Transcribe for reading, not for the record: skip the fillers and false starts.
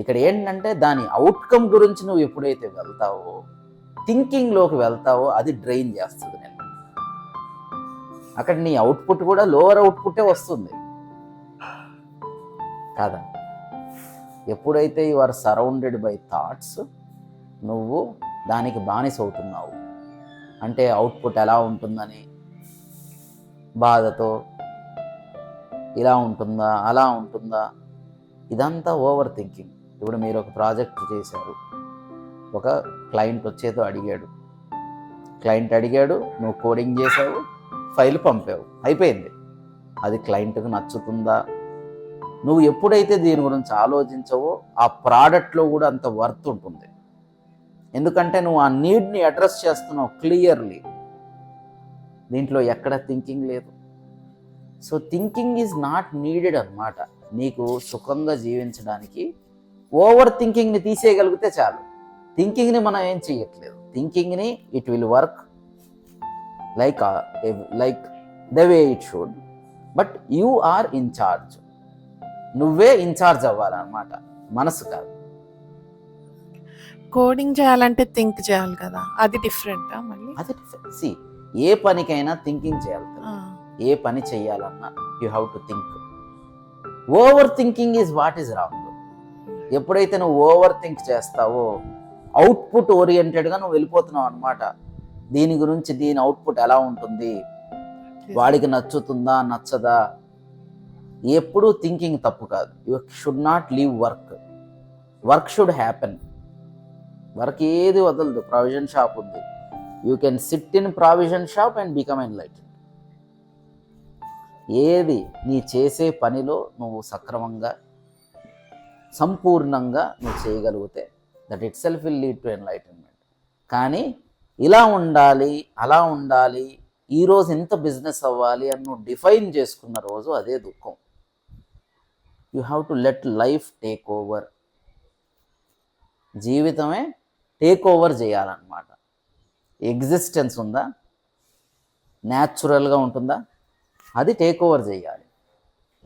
ఇక్కడ ఏంటంటే దాని అవుట్కమ్ గురించి నువ్వు ఎప్పుడైతే వెళ్తావో, థింకింగ్లోకి వెళ్తావో, అది డ్రైన్ చేస్తుంది నేను. అక్కడ నీ అవుట్పుట్ కూడా లోవర్ అవుట్పుట్టే వస్తుంది కాదా. ఎప్పుడైతే you are surrounded by thoughts, నువ్వు దానికి బానిస అవుతున్నావు. అంటే అవుట్పుట్ ఎలా ఉంటుందని బాధతో, ఇలా ఉంటుందా అలా ఉంటుందా, ఇదంతా ఓవర్ థింకింగ్. ఇప్పుడు మీరు ఒక ప్రాజెక్ట్ చేశారు, ఒక క్లయింట్ వచ్చేదో అడిగాడు, నువ్వు కోడింగ్ చేసావు, ఫైల్ పంపావు, అయిపోయింది. అది క్లయింట్కి నచ్చుతుందా? నువ్వు ఎప్పుడైతే దీని గురించి ఆలోచించవో ఆ ప్రోడక్ట్లో కూడా అంత వర్త్ ఉంటుంది. ఎందుకంటే నువ్వు ఆ నీడ్ని అడ్రస్ చేస్తున్నావు క్లియర్లీ. దీంట్లో ఎక్కడ థింకింగ్ లేదు. So thinking is not needed అన్నమాట. నీకు సుఖంగా జీవించడానికి ఓవర్ థింకింగ్ని తీసేయగలిగితే చాలు. థింకింగ్ని మనం ఏం చేయట్లేదు. థింకింగ్ని it will work like the way it should, but you are in charge. నువ్వే ఇన్ఛార్జ్ అవ్వాలన్నమాట, మనసు కాదు. కోడింగ్ చేయాలంటే థింక్ చేయాలి కదా, అది డిఫరెంటా మళ్ళీ? అది సి, ఏ పనికైనా థింకింగ్ చేయాలి. ఏ పని చేయాలన్నా you have to think. Over thinking is what is wrong. ఎప్పుడైతే నువ్వు ఓవర్ థింక్ చేస్తావో అవుట్పుట్ ఓరియంటెడ్గా నువ్వు వెళ్ళిపోతున్నావు అనమాట. దీని గురించి, దీని అవుట్పుట్ ఎలా ఉంటుంది, వాడికి నచ్చుతుందా నచ్చదా. ఎప్పుడూ థింకింగ్ తప్పు కాదు. You should not leave work. Work should happen. Work ఏది వదలదు. ప్రావిజన్ షాప్ ఉంది, you can SIT in provision shop and become enlightened. ఏది నీ చేసే పనిలో నువ్వు సక్రమంగా సంపూర్ణంగా నువ్వు చేయగలిగితే that it self will lead to enlightenment. కానీ ఇలా ఉండాలి, అలా ఉండాలి, ఈరోజు ఎంత బిజినెస్ అవ్వాలి అని నువ్వు డిఫైన్ చేసుకున్న రోజు అదే దుఃఖం. You have to let life take over. జీవితమే టేక్ ఓవర్ చేయాలన్నమాట. ఎగ్జిస్టెన్స్ ఉందా, న్యాచురల్గా ఉంటుందా, అది టేక్ ఓవర్ చేయాలి.